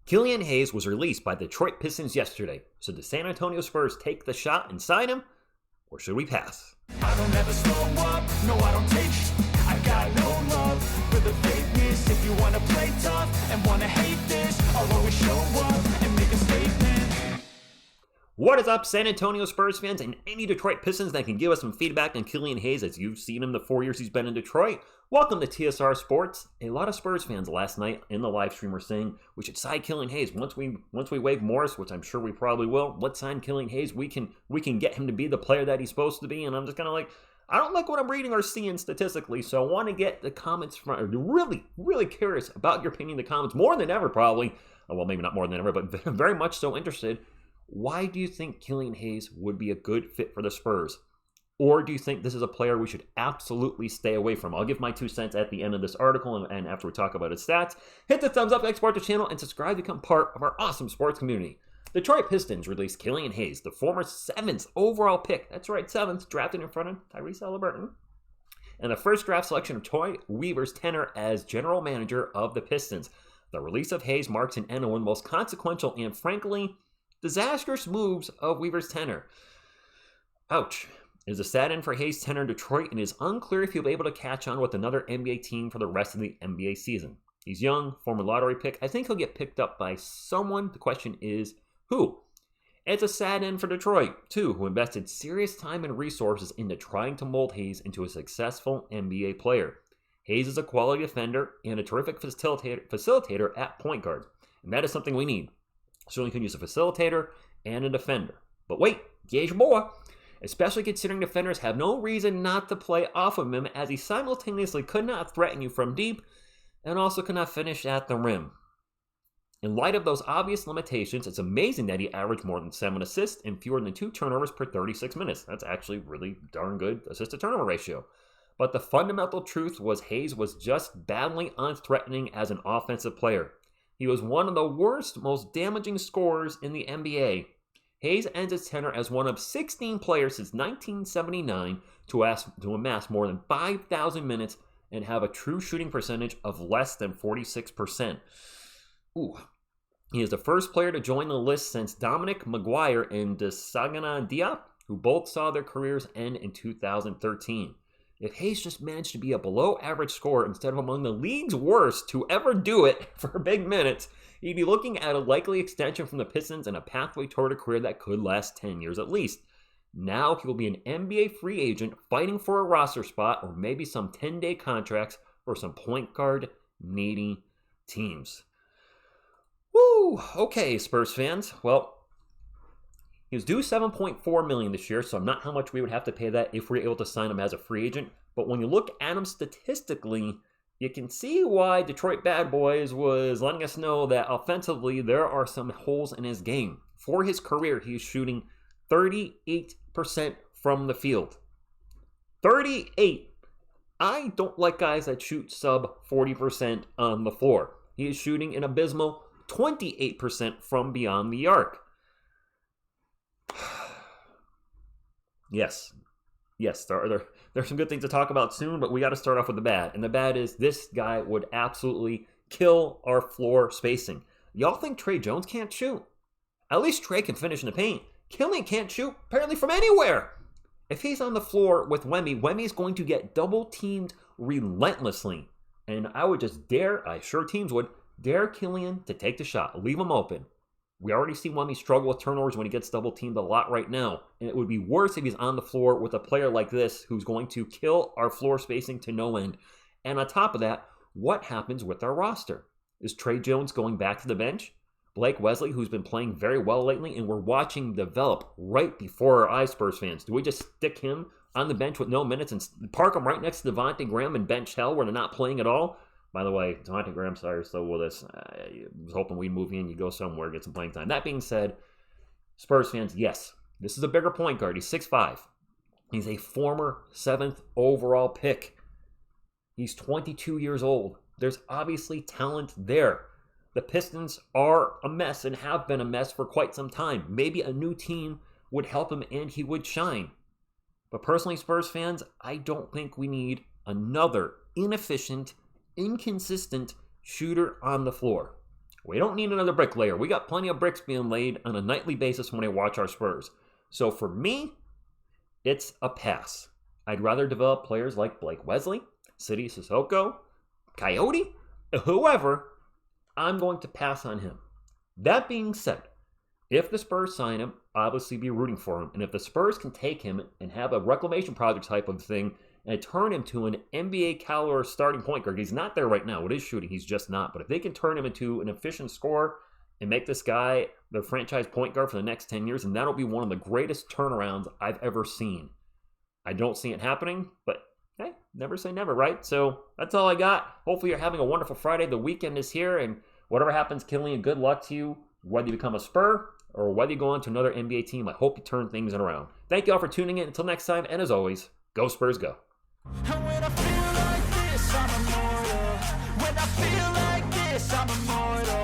Killian Hayes was released by the Detroit Pistons yesterday. Should the San Antonio Spurs take the shot and sign him, or should we pass? I don't ever slow up, no I don't take sh- I got no love for the fakeness. If you wanna play tough and wanna hate this, I'll always show up and make a statement. What is up, San Antonio Spurs fans and any Detroit Pistons that can give us some feedback on Killian Hayes as you've seen him the 4 years he's been in Detroit? Welcome to TSR Sports. A lot of Spurs fans last night in the live stream were saying we should sign Killian Hayes. Once we waive Morris, which I'm sure we probably will, let's sign Killian Hayes. We can get him to be the player that he's supposed to be. And I'm just kind of like, I don't like what I'm reading or seeing statistically, so I want to get the comments from, really curious about your opinion in the comments more than ever probably. Well, maybe not more than ever, but very much so interested. Why do you think Killian Hayes would be a good fit for the Spurs? Or do you think this is a player we should absolutely stay away from? I'll give my 2 cents at the end of this article and after we talk about his stats. Hit the thumbs up, support the channel, and subscribe to become part of our awesome sports community. The Detroit Pistons released Killian Hayes, the former 7th overall pick. That's right, 7th, drafted in front of Tyrese Halliburton. And the first draft selection of Troy Weaver's tenure as general manager of the Pistons. The release of Hayes marks an end to one of the most consequential and frankly disastrous moves of Weaver's tenure. Ouch. It is a sad end for Hayes' tenure in Detroit, and it is unclear if he'll be able to catch on with another NBA team for the rest of the NBA season. He's young, former lottery pick. I think he'll get picked up by someone. The question is, who? It's a sad end for Detroit, too, who invested serious time and resources into trying to mold Hayes into a successful NBA player. Hayes is a quality defender and a terrific facilitator at point guard, and that is something we need. Certainly can use a facilitator and a defender. But wait, gauge your boy. Especially considering defenders have no reason not to play off of him, as he simultaneously could not threaten you from deep and also could not finish at the rim. In light of those obvious limitations, it's amazing that he averaged more than 7 assists and fewer than 2 turnovers per 36 minutes. That's actually really darn good assist-to-turnover ratio. But the fundamental truth was Hayes was just badly unthreatening as an offensive player. He was one of the worst, most damaging scorers in the NBA. Hayes ends his tenure as one of 16 players since 1979 to amass more than 5,000 minutes and have a true shooting percentage of less than 46%. Ooh. He is the first player to join the list since Dominic McGuire and Desagana Diop, who both saw their careers end in 2013. If Hayes just managed to be a below-average scorer instead of among the league's worst to ever do it for big minutes, he'd be looking at a likely extension from the Pistons and a pathway toward a career that could last 10 years at least. Now he will be an NBA free agent fighting for a roster spot or maybe some 10-day contracts for some point guard needy teams. Woo! Okay, Spurs fans. Well, he was due $7.4 million this year, so I'm not how much we would have to pay that if we're able to sign him as a free agent. But when you look at him statistically, you can see why Detroit Bad Boys was letting us know that offensively there are some holes in his game. For his career, he is shooting 38% from the field. 38! I don't like guys that shoot sub 40% on the floor. He is shooting an abysmal 28% from beyond the arc. Yes, there's some good things to talk about soon, but we got to start off with the bad. And the bad is this guy would absolutely kill our floor spacing. Y'all think Tre Jones can't shoot? At least Tre can finish in the paint. Killian can't shoot apparently from anywhere. If he's on the floor with Wemby is going to get double-teamed relentlessly. And I would just teams would dare Killian to take the shot, leave him open. We already see Wemby struggle with turnovers when he gets double-teamed a lot right now. And it would be worse if he's on the floor with a player like this who's going to kill our floor spacing to no end. And on top of that, what happens with our roster? Is Tre Jones going back to the bench? Blake Wesley, who's been playing very well lately, and we're watching develop right before our eyes, Spurs fans. Do we just stick him on the bench with no minutes and park him right next to Devontae Graham and bench hell where they're not playing at all? By the way, Devontae Graham, sorry, still with us. I was hoping we'd move in, you go somewhere, get some playing time. That being said, Spurs fans, yes, this is a bigger point guard. He's 6'5". He's a former 7th overall pick. He's 22 years old. There's obviously talent there. The Pistons are a mess and have been a mess for quite some time. Maybe a new team would help him and he would shine. But personally, Spurs fans, I don't think we need another inefficient, inconsistent shooter on the floor. We don't need another bricklayer. We got plenty of bricks being laid on a nightly basis when I watch our Spurs. So for me, it's a pass. I'd rather develop players like Blake Wesley, City Sissoko, Coyote, whoever. I'm going to pass on him. That being said, if the Spurs sign him, obviously be rooting for him. And if the Spurs can take him and have a reclamation project type of thing and turn him to an NBA caliber starting point guard, he's not there right now. With his shooting, he's just not. But if they can turn him into an efficient scorer and make this guy the franchise point guard for the next 10 years, and that'll be one of the greatest turnarounds I've ever seen. I don't see it happening, but hey, never say never, right? So that's all I got. Hopefully you're having a wonderful Friday. The weekend is here, and whatever happens, Killian, good luck to you, whether you become a Spur or whether you go on to another NBA team. I hope you turn things around. Thank you all for tuning in. Until next time, and as always, go Spurs, go. And when I feel like this, I'm immortal. When I feel like this, I'm immortal.